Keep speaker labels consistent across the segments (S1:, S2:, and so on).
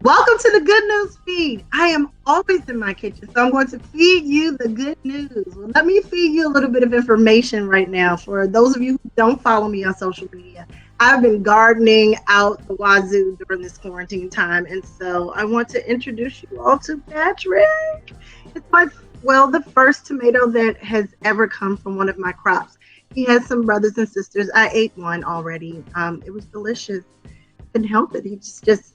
S1: Welcome to the Good News Feed. I am always in my kitchen, so I'm going to feed you the good news. Well, let me feed you a little bit of information right now. For those of you who don't follow me on social media, I've been gardening out the wazoo during this quarantine time, and so I want to introduce you all to Patrick. It's the first tomato that has ever come from one of my crops. He has some brothers and sisters. I ate one already. It was delicious. Couldn't help it. He just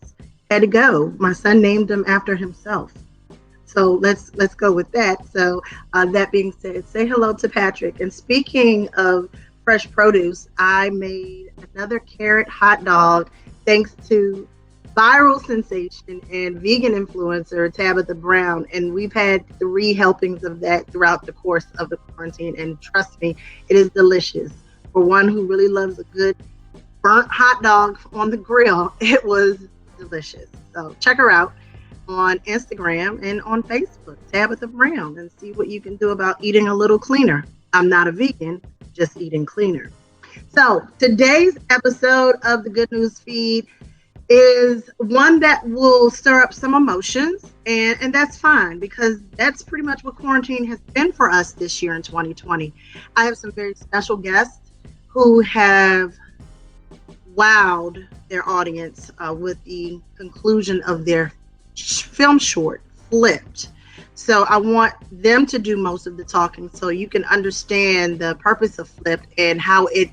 S1: had to go. My son named him after himself. So let's go with that. So that being said, say hello to Patrick. And speaking of fresh produce, I made another carrot hot dog thanks to viral sensation and vegan influencer Tabitha Brown. And we've had 3 helpings of that throughout the course of the quarantine. And trust me, it is delicious. For one who really loves a good burnt hot dog on the grill, it was delicious. So check her out on Instagram and on Facebook, Tabitha Brown, and see what you can do about eating a little cleaner. I'm not a vegan, just eating cleaner. So today's episode of the Good News Feed is one that will stir up some emotions, and that's fine, because that's pretty much what quarantine has been for us this year in 2020. I have some very special guests who have wowed their audience with the conclusion of their film short, Flipped. So I want them to do most of the talking so you can understand the purpose of Flipped and how it,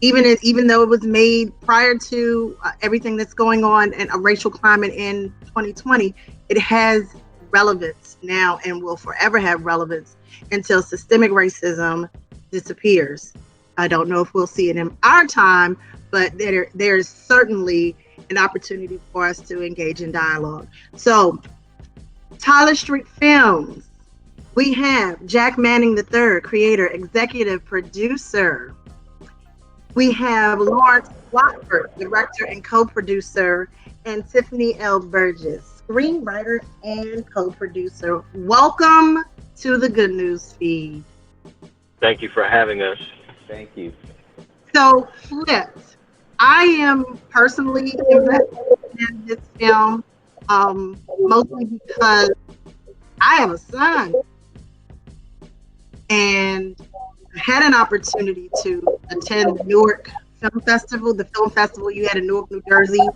S1: even though it was made prior to everything that's going on in a racial climate in 2020, it has relevance now and will forever have relevance until systemic racism disappears. I don't know if we'll see it in our time, but there's certainly an opportunity for us to engage in dialogue. So, Tyler Street Films, we have Jack Manning III, creator, executive producer. We have Lawrence Waterford, director and co-producer, and Tiffany Burgess, screenwriter and co-producer. Welcome to the Good News Feed.
S2: Thank you for having us.
S3: Thank you.
S1: So, Flipped. I am personally invested in this film, mostly because I have a son, and I had an opportunity to attend the Newark Film Festival, the film festival you had in Newark, New Jersey,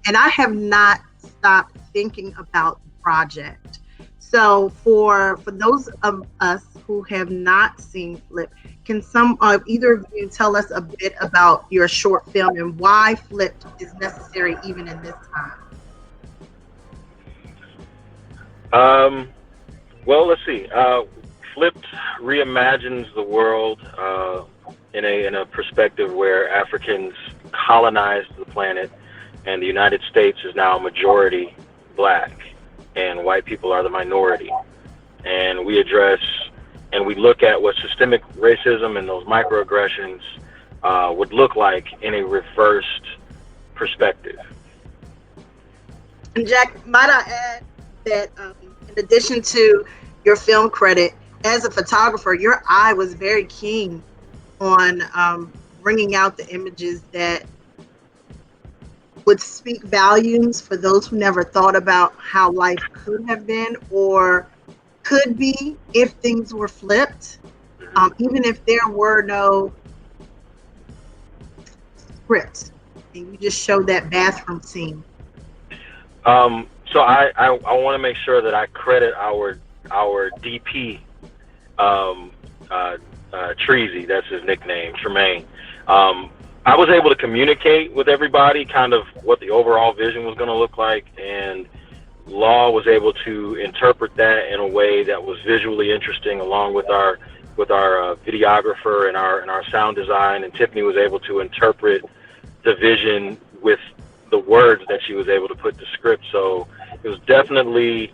S1: and I have not stopped thinking about the project. So for those of us who have not seen Flip, can either of you tell us a bit about your short film and why Flipped is necessary even in this time?
S2: Well, let's see. Flipped reimagines the world in a perspective where Africans colonized the planet, and the United States is now a majority Black, and white people are the minority. And we address and we look at what systemic racism and those microaggressions would look like in a reversed perspective.
S1: And Jack, might I add that in addition to your film credit, as a photographer, your eye was very keen on bringing out the images that would speak volumes for those who never thought about how life could have been or could be if things were flipped, even if there were no script, and you just showed that bathroom scene.
S2: So I want to make sure that I credit our DP, Treasy, that's his nickname, Tremaine. I was able to communicate with everybody kind of what the overall vision was going to look like, and Law was able to interpret that in a way that was visually interesting, along with our videographer and our sound design, and Tiffany was able to interpret the vision with the words that she was able to put to script. So it was definitely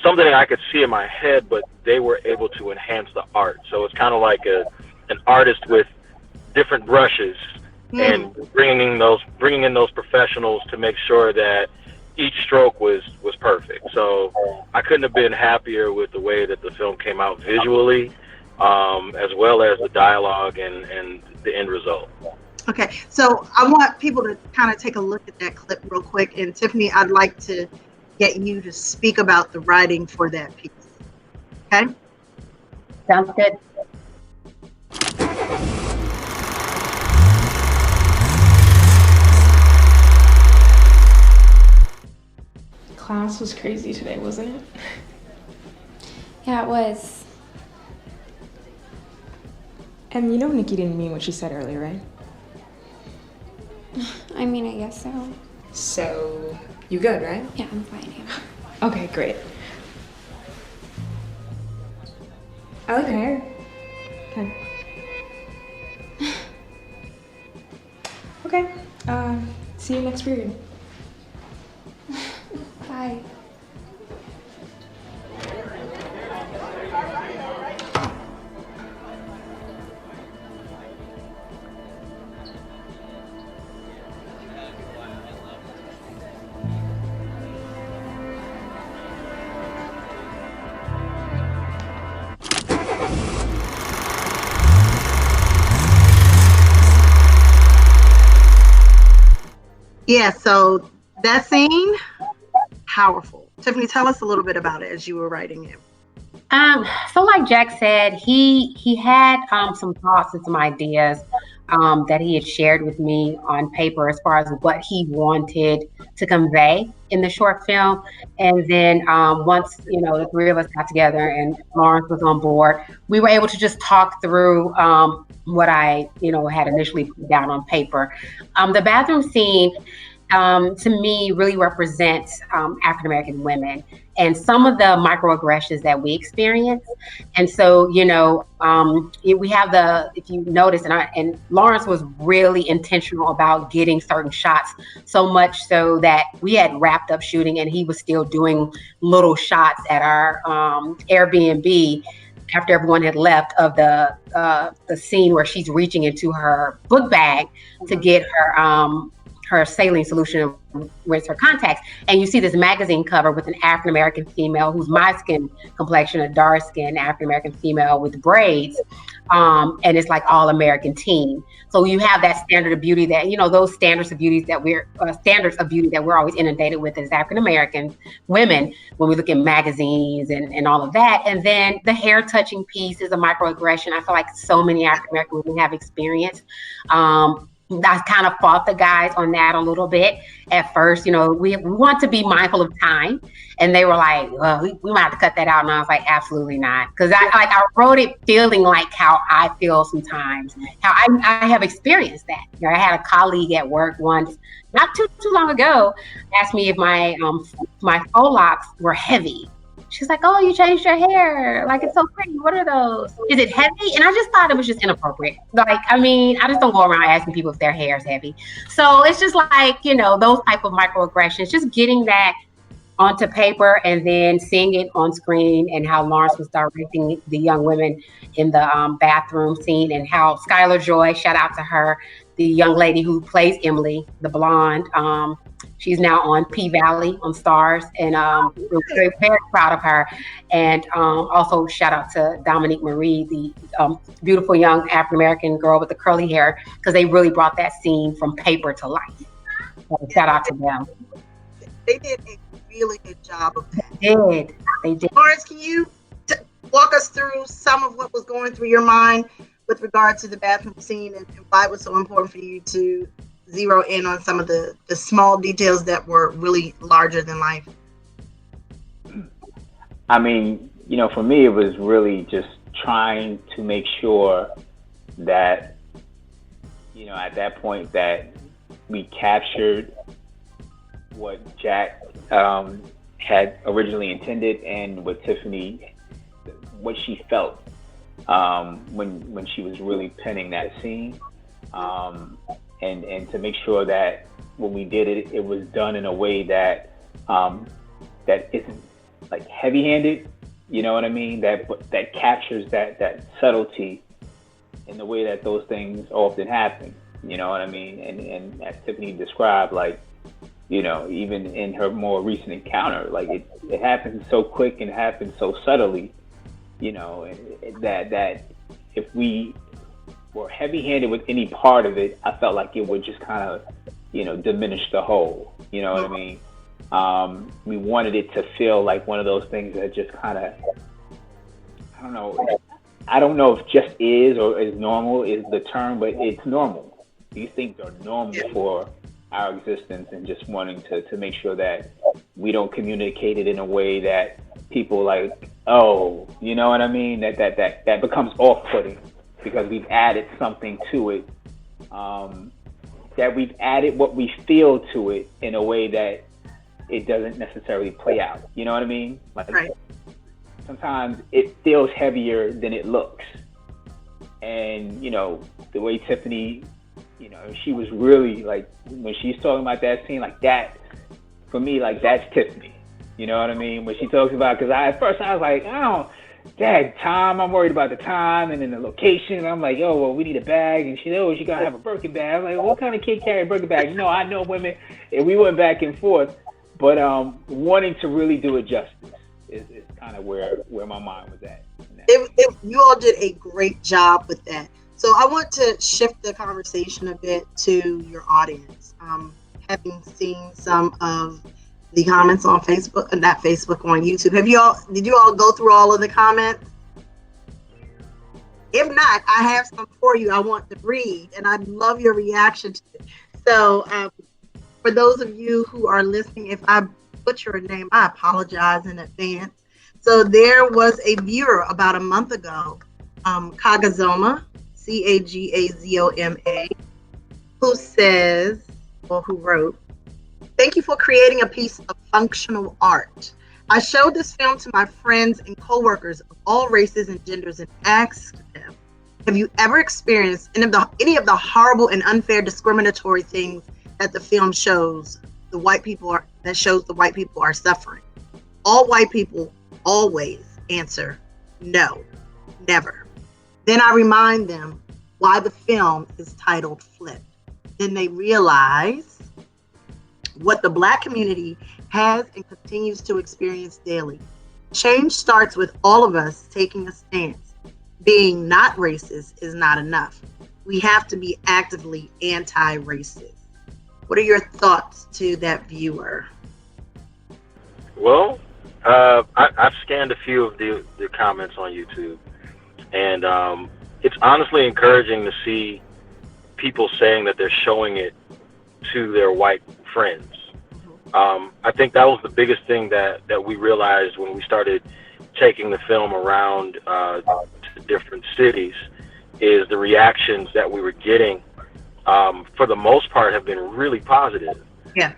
S2: something I could see in my head, but they were able to enhance the art. So it's kind of like an artist with different brushes and bringing in those professionals to make sure that each stroke was perfect. So I couldn't have been happier with the way that the film came out visually, as well as the dialogue and the end result.
S1: Okay, so I want people to kind of take a look at that clip real quick. And Tiffany, I'd like to get you to speak about the writing for that piece. Okay?
S3: Sounds good.
S4: Class was crazy today, wasn't it?
S5: Yeah, it was.
S4: And you know Nikki didn't mean what she said earlier, right?
S5: I mean, I guess so.
S4: So, you good, right?
S5: Yeah, I'm fine. Yeah.
S4: Okay, great. I like her hair. Okay. Okay, see you next period.
S5: Bye.
S1: Yeah, so that scene, powerful. Tiffany, tell us a little bit about it as you were writing it.
S3: So like Jack said, he had some thoughts and some ideas that he had shared with me on paper as far as what he wanted to convey in the short film. And then once the three of us got together and Lawrence was on board, we were able to just talk through what I had initially put down on paper. The bathroom scene, to me, really represents African American women and some of the microaggressions that we experience. And so, we have if you notice, and Lawrence was really intentional about getting certain shots, so much so that we had wrapped up shooting and he was still doing little shots at our Airbnb after everyone had left of the scene where she's reaching into her book bag to get her saline solution and rinse her contacts. And you see this magazine cover with an African-American female who's my skin complexion, a dark skinned African-American female with braids. And it's like all American teen. So you have that standard of beauty that, those standards of beauty that we're always inundated with as African-American women when we look at magazines and all of that. And then the hair touching piece is a microaggression I feel like so many African-American women have experienced. I kind of fought the guys on that a little bit at first. We want to be mindful of time, and they were like, "Well, we might have to cut that out." And I was like, "Absolutely not," because I wrote it feeling like how I feel sometimes, how I have experienced that. I had a colleague at work once, not too long ago, asked me if my faux locks were heavy. She's like, "Oh, you changed your hair. Like, it's so pretty. What are those? Is it heavy?" And I just thought it was just inappropriate. I just don't go around asking people if their hair is heavy. So it's just like, those type of microaggressions, just getting that onto paper and then seeing it on screen, and how Lawrence was directing the young women in the bathroom scene, and how Skylar Joy, shout out to her, the young lady who plays Emily, the blonde, she's now on P-Valley on Stars, and we're very, very proud of her. And also shout out to Dominique Marie, the beautiful young African-American girl with the curly hair, because they really brought that scene from paper to life. So shout out to them.
S1: They did a really good job of that.
S3: They did.
S1: Lawrence, can you walk us through some of what was going through your mind with regard to the bathroom scene, and why it was so important for you to zero in on some of the small details that were really larger than life?
S6: I mean, for me, it was really just trying to make sure that, at that point, that we captured what Jack had originally intended, and what Tiffany, what she felt when she was really penning that scene. And to make sure that when we did it, it was done in a way that that isn't like heavy-handed, you know what I mean? That captures that subtlety in the way that those things often happen, you know what I mean? And as Tiffany described, even in her more recent encounter, it happens so quick and happens so subtly, that if we were heavy-handed with any part of it, I felt like it would just kind of, diminish the whole, you know what I mean? We wanted it to feel like one of those things that just kind of, I don't know. I don't know if just is or is normal is the term, but it's normal. These things are normal for our existence, and just wanting to make sure that we don't communicate it in a way that people like, oh, you know what I mean? That becomes off-putting because we've added something to it. That we've added what we feel to it in a way that it doesn't necessarily play out. You know what I mean? Like,
S1: right.
S6: Sometimes it feels heavier than it looks. And, you know, the way Tiffany, you know, she was really like, when she's talking about that scene, like that, for me, like that's Tiffany. You know what I mean? When she talks about, because at first I was like, Dad, time, I'm worried about the time and then the location. And I'm like, oh, well, we need a bag. And she, oh, she got to have a Birkin bag. I'm like, well, what kind of kid carry a Birkin bag? You know, I know women. And we went back and forth. But wanting to really do it justice is kind of where my mind was at.
S1: You all did a great job with that. So I want to shift the conversation a bit to your audience. Having seen some of the comments on Facebook, not Facebook, on YouTube. Did you all go through all of the comments? If not, I have some for you I want to read, and I'd love your reaction to it. So for those of you who are listening, if I butcher a name, I apologize in advance. So there was a viewer about a month ago, Kagazoma, Cagazoma, who wrote, "Thank you for creating a piece of functional art. I showed this film to my friends and coworkers of all races and genders and asked them, have you ever experienced any of the horrible and unfair discriminatory things that the film shows the white people are suffering? All white people always answer, no, never. Then I remind them why the film is titled Flip. Then they realize what the Black community has and continues to experience daily. Change starts with all of us taking a stance. Being not racist is not enough. We have to be actively anti-racist." What are your thoughts to that viewer?
S2: Well, I've scanned a few of the comments on YouTube, and it's honestly encouraging to see people saying that they're showing it to their white friends. I think that was the biggest thing that we realized when we started taking the film around to different cities, is the reactions that we were getting, for the most part, have been really positive.
S1: Yeah.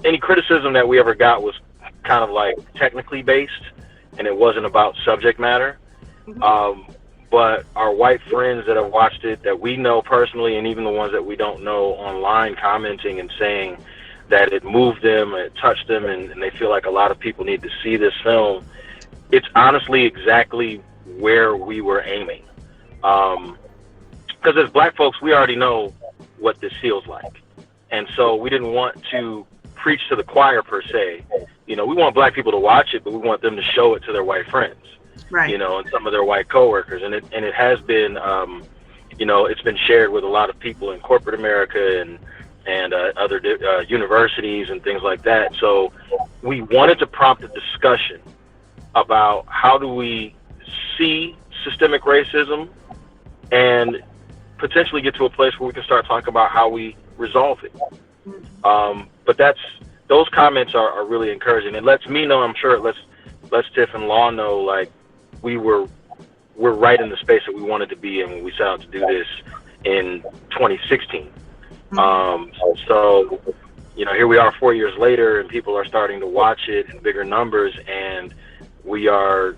S2: Any criticism that we ever got was kind of like technically based, and it wasn't about subject matter. But our white friends that have watched it, that we know personally, and even the ones that we don't know online, commenting and saying that it moved them, it touched them, and they feel like a lot of people need to see this film. It's honestly exactly where we were aiming. Because as Black folks, we already know what this feels like. And so we didn't want to preach to the choir per se. You know, we want Black people to watch it, but we want them to show it to their white friends.
S1: Right.
S2: You know, and some of their white coworkers. And it has been, you know, it's been shared with a lot of people in corporate America and other universities and things like that. So we wanted to prompt a discussion about how do we see systemic racism and potentially get to a place where we can start talking about how we resolve it. But those comments are really encouraging. It lets me know, I'm sure it lets Tiff and Law know, like, we're right in the space that we wanted to be in when we set out to do this in 2016. So, you know, here we are 4 years later, and people are starting to watch it in bigger numbers, and we are,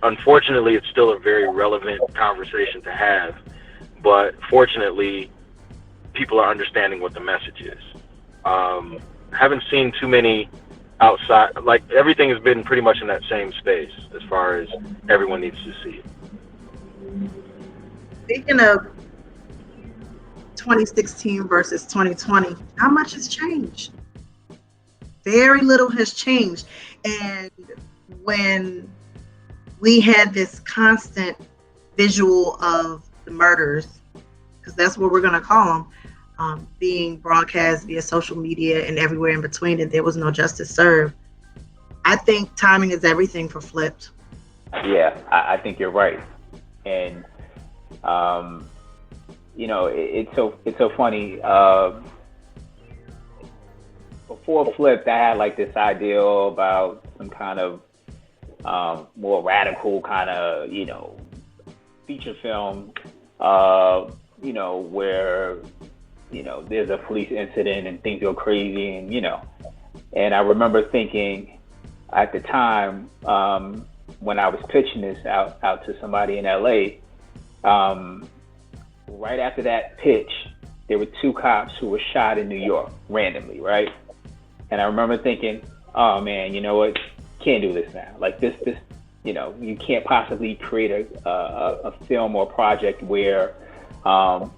S2: unfortunately, it's still a very relevant conversation to have, but fortunately, people are understanding what the message is. Haven't seen too many outside, like, everything has been pretty much in that same space as far as everyone needs to see it.
S1: Speaking of 2016 versus 2020, how much has changed? Very little has changed. And when we had this constant visual of the murders, because that's what we're going to call being broadcast via social media and everywhere in between, and there was no justice served. I think timing is everything for Flipped.
S6: Yeah, I think you're right. And it's so funny. Before Flipped, I had like this ideal about some kind of more radical kind of feature film, where there's a police incident and things go crazy, and I remember thinking at the time, when I was pitching this out to somebody in LA, right after that pitch, there were 2 cops who were shot in New York randomly, right? And I remember thinking, oh man, you know what? Can't do this now. Like this, you can't possibly create a film or project where a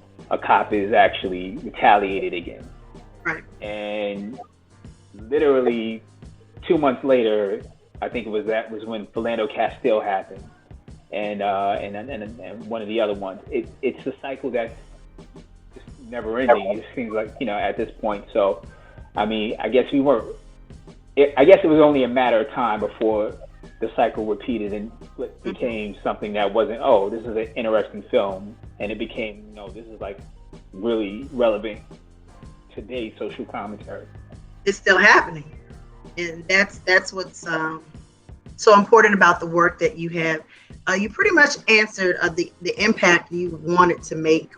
S6: cop is actually retaliated against.
S1: Right.
S6: And literally 2 months later, I think that was when Philando Castile happened, and one of the other ones. It's a cycle that's just never ending. It seems like at this point. So, I mean, I guess it was only a matter of time before the cycle repeated and it became something that wasn't, oh, this is an interesting film, and it became, no, this is like really relevant today's social commentary.
S1: It's still happening. And that's what's so important about the work that you have. You pretty much answered the impact you wanted to make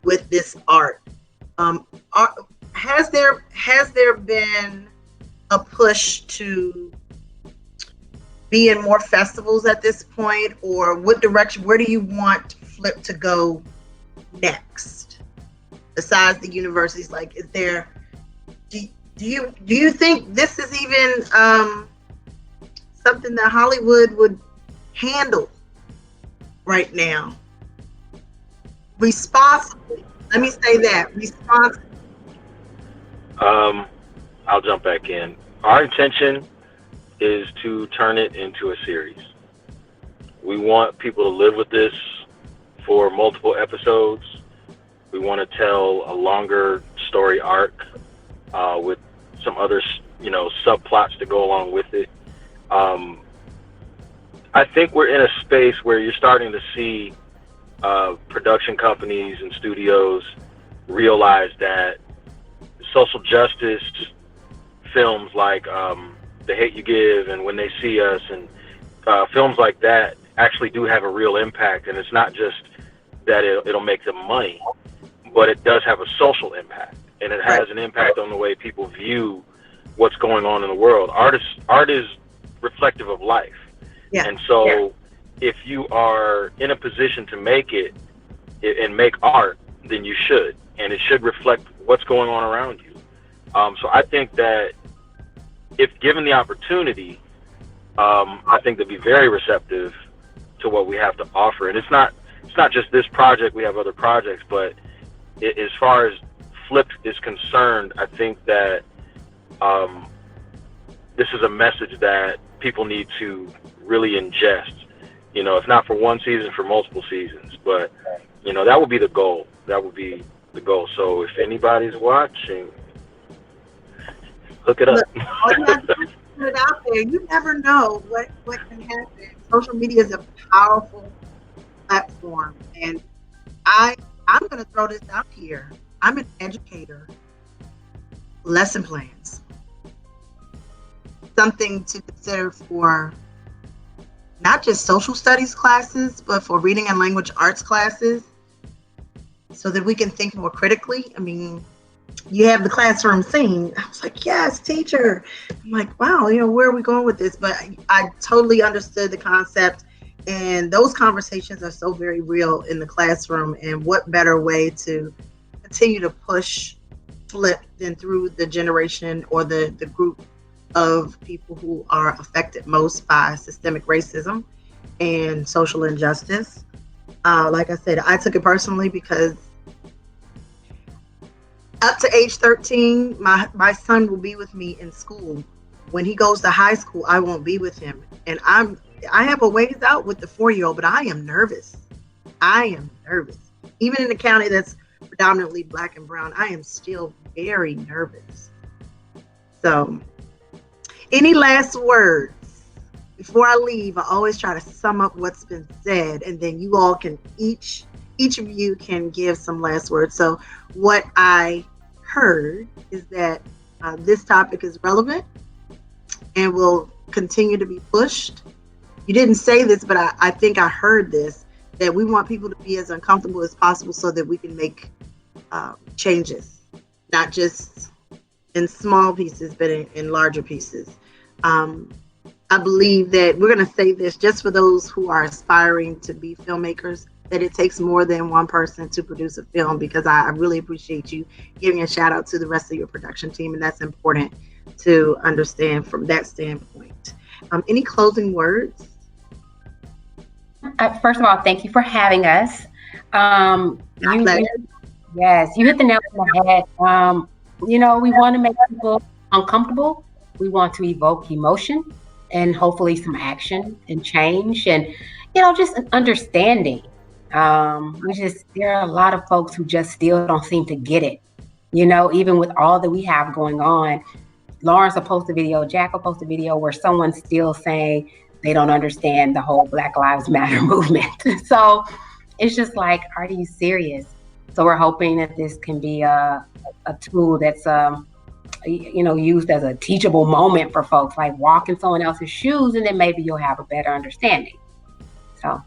S1: with this art. Has there been a push to be in more festivals at this point, or where do you want Flip to go next? Besides the universities, like, is there? Do you think this is even something that Hollywood would handle right now? Responsibly. Let me say that. Responsibly.
S2: I'll jump back in. Our intention is to turn it into a series. We want people to live with this for multiple episodes. We want to tell a longer story arc with some other, subplots to go along with it. I think we're in a space where you're starting to see production companies and studios realize that social justice films like The Hate You Give and When They See Us and films like that actually do have a real impact. And it's not just that it'll make them money, but it does have a social impact. And it has an impact on the way people view what's going on in the world. Art is reflective of life.
S1: Yeah.
S2: And so if you are in a position to make it and make art, then you should. And it should reflect what's going on around you. So I think that if given the opportunity, I think they'll be very receptive to what we have to offer. And it's not just this project. We have other projects, but as far as Flip is concerned, I think that this is a message that people need to really ingest. If not for one season, for multiple seasons. But that would be the goal. That would be the goal. So if anybody's watching, hook it up.
S1: All you have to do is put it out there. You never know what can happen. Social media is a powerful platform, and I'm going to throw this out here. I'm an educator. Lesson plans, something to consider for not just social studies classes, but for reading and language arts classes, so that we can think more critically. I mean, you have the classroom scene. I was like, yes, teacher. I'm like, wow, where are we going with this? But I totally understood the concept, and those conversations are so very real in the classroom. And what better way to continue to push Flip than through the generation or the group of people who are affected most by systemic racism and social injustice. Like I said, I took it personally because up to age 13, my son will be with me in school. When he goes to high school, I won't be with him. And I have a ways out with the 4-year-old, but I am nervous. Even in a county that's predominantly Black and brown, I am still very nervous. So, any last words? Before I leave, I always try to sum up what's been said, and then you all can each of you can give some last words. So what I heard is that this topic is relevant and will continue to be pushed. You didn't say this, but I think I heard this, that we want people to be as uncomfortable as possible so that we can make changes, not just in small pieces, but in larger pieces. I believe that we're going to say this just for those who are aspiring to be filmmakers, that it takes more than one person to produce a film, because I really appreciate you giving a shout out to the rest of your production team. And that's important to understand from that standpoint. Any closing words?
S3: First of all, thank you for having us. Yes, you hit the nail on the head. We want to make people uncomfortable. We want to evoke emotion and hopefully some action and change and, just an understanding. There are a lot of folks who just still don't seem to get it, even with all that we have going on. Lawrence will post a video, Jack will post a video where someone's still saying they don't understand the whole Black Lives Matter movement. So it's just like, are you serious? So we're hoping that this can be a tool that's, used as a teachable moment for folks, like walk in someone else's shoes, and then maybe you'll have a better understanding. So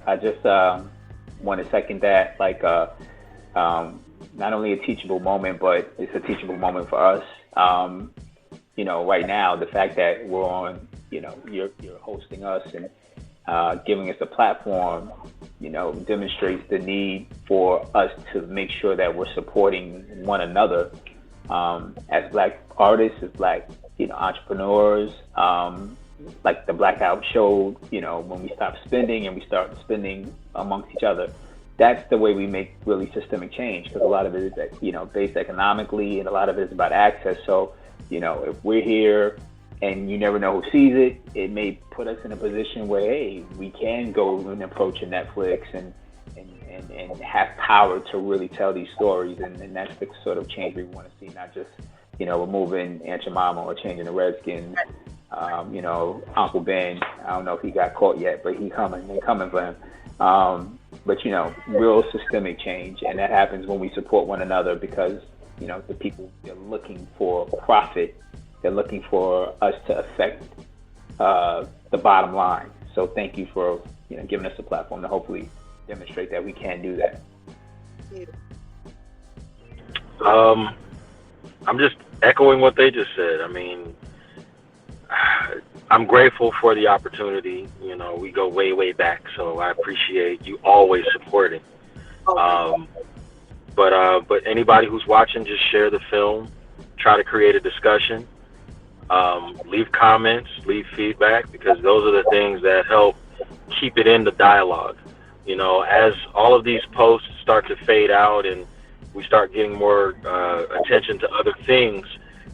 S6: I just want to second that, not only a teachable moment, but it's a teachable moment for us. Right now, the fact that we're on, you're hosting us and giving us a platform, demonstrates the need for us to make sure that we're supporting one another as Black artists, as Black, entrepreneurs. Like the Blackout showed, when we stop spending and we start spending amongst each other, that's the way we make really systemic change, because a lot of it is, based economically, and a lot of it is about access. So, if we're here and you never know who sees it, it may put us in a position where, hey, we can go and approach a Netflix and have power to really tell these stories. And that's the sort of change we want to see, not just, removing Aunt Jemima or changing the Redskins. Uncle Ben, I don't know if he got caught yet, but they're coming for him. But real systemic change, and that happens when we support one another, because the people, they're looking for profit, they're looking for us to affect the bottom line. So thank you for giving us a platform to hopefully demonstrate that we can do that.
S2: I'm just echoing what they just said. I mean, I'm grateful for the opportunity. We go way, way back, so I appreciate you always supporting. But anybody who's watching, just share the film, try to create a discussion, leave comments, leave feedback, because those are the things that help keep it in the dialogue. As all of these posts start to fade out and we start getting more attention to other things,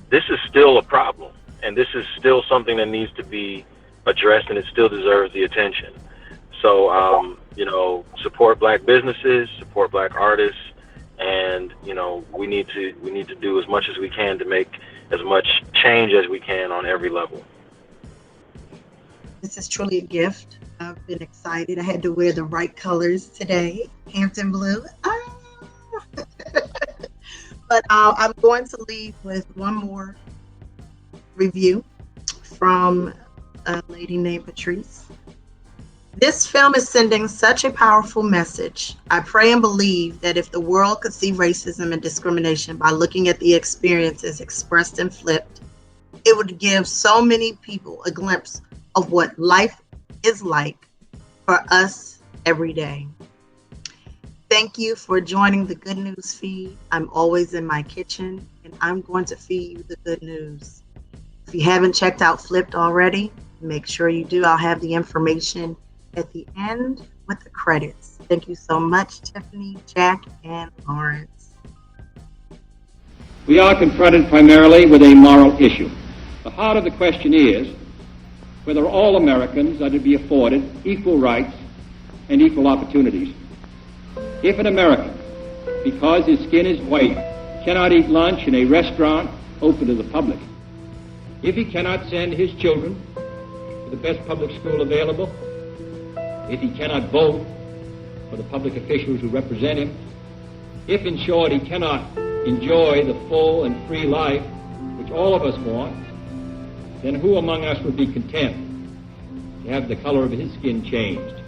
S2: this is still a problem. And this is still something that needs to be addressed, and it still deserves the attention. So, support Black businesses, support Black artists, and we need to do as much as we can to make as much change as we can on every level.
S1: This is truly a gift. I've been excited. I had to wear the right colors today, Hampton blue. But I'm going to leave with one more review from a lady named Patrice. This film is sending such a powerful message. I pray and believe that if the world could see racism and discrimination by looking at the experiences expressed and flipped, it would give so many people a glimpse of what life is like for us every day. Thank you for joining the Good News feed. I'm always in my kitchen, and I'm going to feed you the good news. If you haven't checked out Flipped already, make sure you do. I'll have the information at the end with the credits. Thank you so much, Tiffany, Jack, and Lawrence.
S7: We are confronted primarily with a moral issue. The heart of the question is whether all Americans are to be afforded equal rights and equal opportunities. If an American because his skin is white, cannot eat lunch in a restaurant open to the public, if he cannot send his children to the best public school available, if he cannot vote for the public officials who represent him, if, in short, he cannot enjoy the full and free life which all of us want, then who among us would be content to have the color of his skin changed?